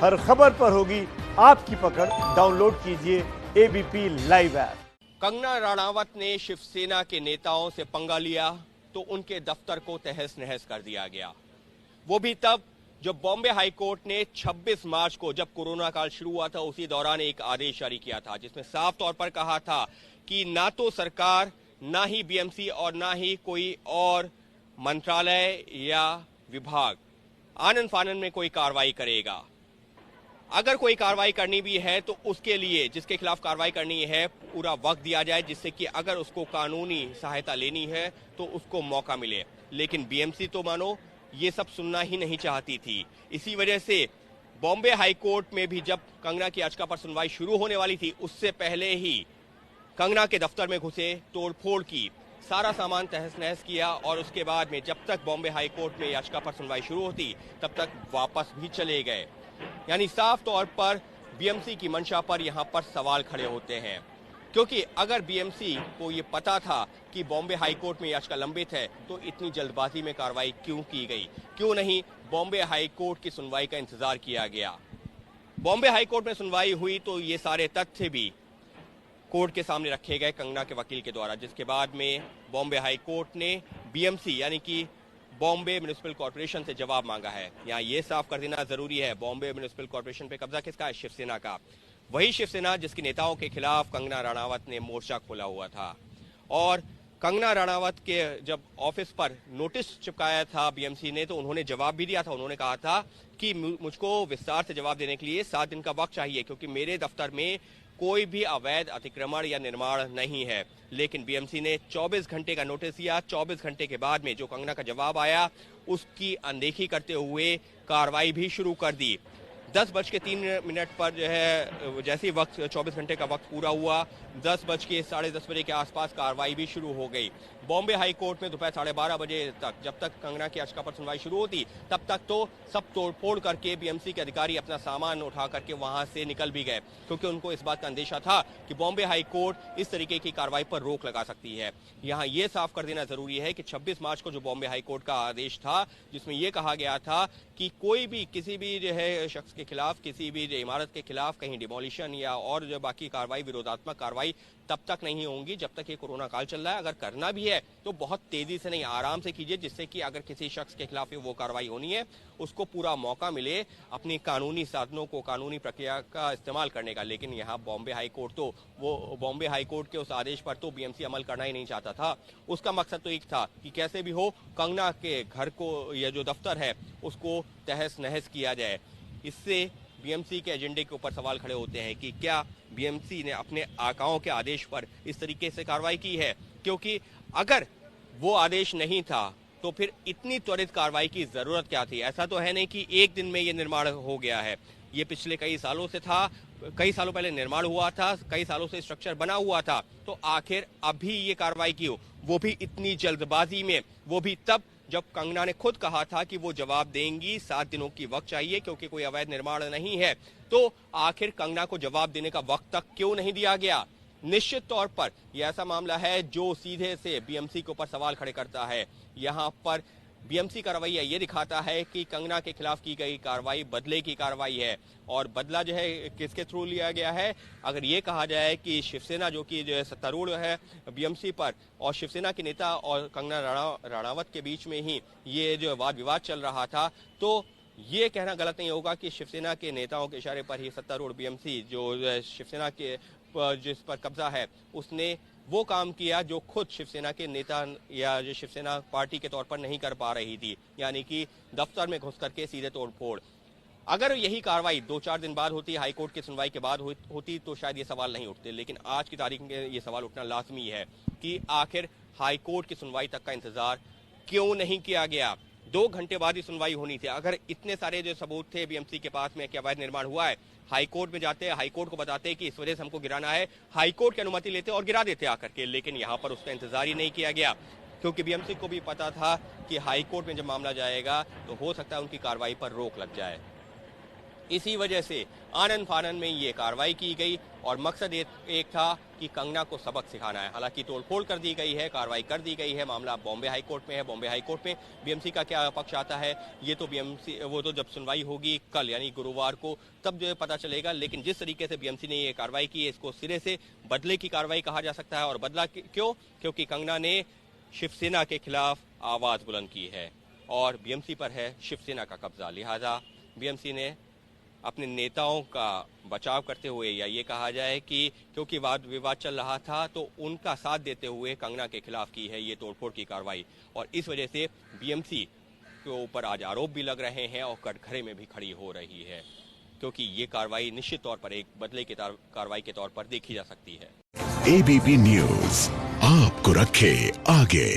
हर खबर पर होगी आपकी पकड़। डाउनलोड कीजिए ABP live app. Kangana Ranaut ने शिवसेना के नेताओं से पंगा लिया तो उनके दफ्तर को तहस नहस कर दिया गया। वो भी तब जब बॉम्बे हाईकोर्ट ने 26 मार्च को, जब कोरोना काल शुरू हुआ था, उसी दौरान एक आदेश जारी किया था जिसमें साफ तौर पर कहा था कि ना तो सरकार, ना ही बीएमसी और ना ही कोई और मंत्रालय या विभाग आनन फानन में कोई कार्रवाई करेगा। अगर कोई कार्रवाई करनी भी है तो उसके लिए, जिसके खिलाफ कार्रवाई करनी है, पूरा वक्त दिया जाए जिससे कि अगर उसको कानूनी सहायता लेनी है तो उसको मौका मिले। लेकिन बीएमसी तो मानो ये सब सुनना ही नहीं चाहती थी। इसी वजह से बॉम्बे हाईकोर्ट में भी जब कंगना की याचिका पर सुनवाई शुरू होने वाली थी, उससे पहले ही कंगना के दफ्तर में घुसे, तोड़फोड़ की, सारा सामान तहस नहस किया और उसके बाद में जब तक बॉम्बे हाईकोर्ट में याचिका पर सुनवाई शुरू होती तब तक वापस भी चले गए। यानी साफ तौर पर बीएमसी की मंशा पर यहां पर सवाल खड़े होते हैं, क्योंकि अगर बीएमसी को ये पता था कि बॉम्बे हाईकोर्ट में याचिका लंबित है तो इतनी जल्दबाजी में कार्रवाई क्यों की गई? क्यों नहीं बॉम्बे हाईकोर्ट की सुनवाई का इंतजार किया गया? बॉम्बे हाईकोर्ट में सुनवाई हुई तो ये सारे तथ्य भी कोर्ट के सामने रखे गए कंगना के वकील के द्वारा, जिसके बाद में बॉम्बे हाईकोर्ट ने बीएमसी यानी कि बॉम्बे म्युनिसिपल कॉर्पोरेशन से जवाब मांगा है। यहाँ ये साफ कर देना जरूरी है, बॉम्बे म्युनिसिपल कॉर्पोरेशन पे कब्जा किसका है? शिवसेना का। वही शिवसेना जिसके नेताओं के खिलाफ कंगना रणावत ने मोर्चा खोला हुआ था। और कंगना रणावत के जब ऑफिस पर नोटिस चिपकाया था बीएमसी ने, तो उन्होंने जवाब भी दिया था। उन्होंने कहा था कि मुझको विस्तार से जवाब देने के लिए 7 दिन का वक्त चाहिए, क्योंकि मेरे दफ्तर में कोई भी अवैध अतिक्रमण या निर्माण नहीं है। लेकिन बीएमसी ने 24 घंटे का नोटिस दिया। 24 घंटे के बाद में जो कंगना का जवाब आया उसकी अनदेखी करते हुए कार्रवाई भी शुरू कर दी। 10:03 पर जो है, जैसे ही वक्त 24 घंटे का वक्त पूरा हुआ, 10:10 बजे के आसपास कार्रवाई भी शुरू हो गई। बॉम्बे हाई कोर्ट में दोपहर 12:30 बजे तक, जब तक कंगना की याचिका पर सुनवाई शुरू होती, तब तक तो सब तोड़फोड़ करके बीएमसी के अधिकारी अपना सामान उठा करके वहां से निकल भी गए, क्योंकि उनको इस बात का अंदेशा था कि बॉम्बे हाई कोर्ट इस तरीके की कार्रवाई पर रोक लगा सकती है। यहाँ ये साफ कर देना जरूरी है कि 26 मार्च को जो बॉम्बे हाई कोर्ट का आदेश था, जिसमें यह कहा गया था कि कोई भी किसी भी जो है शख्स के खिलाफ, किसी भी इमारत के खिलाफ कहीं डिमोलिशन या और जो बाकी कार्रवाई, विरोधात्मक कार्रवाई तब तक नहीं होंगी जब तक ये कोरोना काल चल रहा है। अगर करना भी है तो बहुत तेजी से नहीं, आराम से कीजिए, जिससे कि अगर किसी शख्स के खिलाफ वो कार्रवाई होनी है उसको पूरा मौका मिले अपनी कानूनी साधनों को, कानूनी प्रक्रिया का इस्तेमाल करने का। लेकिन यहाँ बॉम्बे हाईकोर्ट तो, वो बॉम्बे हाईकोर्ट के उस आदेश पर तो बीएमसी अमल करना ही नहीं चाहता था। उसका मकसद तो एक था कि कैसे भी हो कंगना के घर को, या जो दफ्तर है, उसको तहस नहस किया जाए। इससे बीएमसी के एजेंडे के ऊपर सवाल खड़े होते हैं कि क्या बीएमसी ने अपने आकाओं के आदेश पर इस तरीके से कार्रवाई की है? क्योंकि अगर वो आदेश नहीं था तो फिर इतनी त्वरित कार्रवाई की जरूरत क्या थी? ऐसा तो है नहीं कि एक दिन में ये निर्माण हो गया है। ये पिछले कई सालों से था, कई सालों पहले निर्माण हुआ था, कई सालों से स्ट्रक्चर बना हुआ था, तो आखिर अभी ये कार्रवाई की हो, वो भी इतनी जल्दबाजी में, वो भी तब जब कंगना ने खुद कहा था कि वो जवाब देंगी, 7 दिनों की वक्त चाहिए क्योंकि कोई अवैध निर्माण नहीं है। तो आखिर कंगना को जवाब देने का वक्त तक क्यों नहीं दिया गया? निश्चित तौर पर यह ऐसा मामला है जो सीधे से बीएमसी के ऊपर सवाल खड़े करता है। यहाँ पर बीएमसी का रवैया ये दिखाता है कि कंगना के खिलाफ की गई कार्रवाई बदले की कार्रवाई है, और बदला जो है किसके थ्रू लिया गया है? अगर ये कहा जाए कि शिवसेना जो है सत्तारूढ़ है बीएमसी पर, और शिवसेना के नेता और कंगना रणावत के बीच में ही ये जो वाद विवाद चल रहा था, तो ये कहना गलत नहीं होगा कि शिवसेना के नेताओं के इशारे पर ही सत्तारूढ़ बीएमसी, जो शिवसेना के जिस पर कब्जा है, उसने वो काम किया जो खुद शिवसेना के नेता या जो शिवसेना पार्टी के तौर पर नहीं कर पा रही थी, यानी कि दफ्तर में घुस करके सीधे तोड़फोड़। अगर यही कार्रवाई 2-4 दिन बाद होती, हाईकोर्ट की सुनवाई के बाद होती, तो शायद ये सवाल नहीं उठते। लेकिन आज की तारीख में ये सवाल उठना लाजमी है कि आखिर हाईकोर्ट की सुनवाई तक का इंतजार क्यों नहीं किया गया? 2 घंटे बाद ही सुनवाई होनी थी। अगर इतने सारे जो सबूत थे बीएमसी के पास में कि अवैध निर्माण हुआ है, हाईकोर्ट में जाते, हाईकोर्ट को बताते कि इस वजह से हमको गिराना है, हाईकोर्ट की अनुमति लेते और गिरा देते आकर के। लेकिन यहाँ पर उसका इंतजार ही नहीं किया गया, क्योंकि बीएमसी को भी पता था कि हाईकोर्ट में जब मामला जाएगा तो हो सकता है उनकी कार्रवाई पर रोक लग जाए। इसी वजह से आनन फानन में ये कार्रवाई की गई और मकसद एक था कि कंगना को सबक सिखाना है। हालांकि तोड़फोड़ कर दी गई है, कार्रवाई कर दी गई है। मामला बॉम्बे हाई कोर्ट में है। बॉम्बे हाई कोर्ट में बीएमसी का क्या पक्ष आता है ये तो बीएमसी वो तो जब सुनवाई होगी कल यानी गुरुवार को तब जो है पता चलेगा। लेकिन जिस तरीके से बीएमसी ने ये कार्रवाई की है इसको सिरे से बदले की कार्रवाई कहा जा सकता है। और बदला क्यों? क्योंकि कंगना ने शिवसेना के खिलाफ आवाज बुलंद की है और बीएमसी पर है शिवसेना का कब्जा। लिहाजा बीएमसी ने अपने नेताओं का बचाव करते हुए या ये कहा जाए कि क्योंकि वाद विवाद चल रहा था तो उनका साथ देते हुए कंगना के खिलाफ की है ये तोड़फोड़ की कार्रवाई। और इस वजह से बीएमसी के ऊपर आज आरोप भी लग रहे हैं और कटघरे में भी खड़ी हो रही है, क्योंकि ये कार्रवाई निश्चित तौर पर एक बदले की कार्रवाई के तौर पर देखी जा सकती है। एबीपी न्यूज आपको रखे आगे।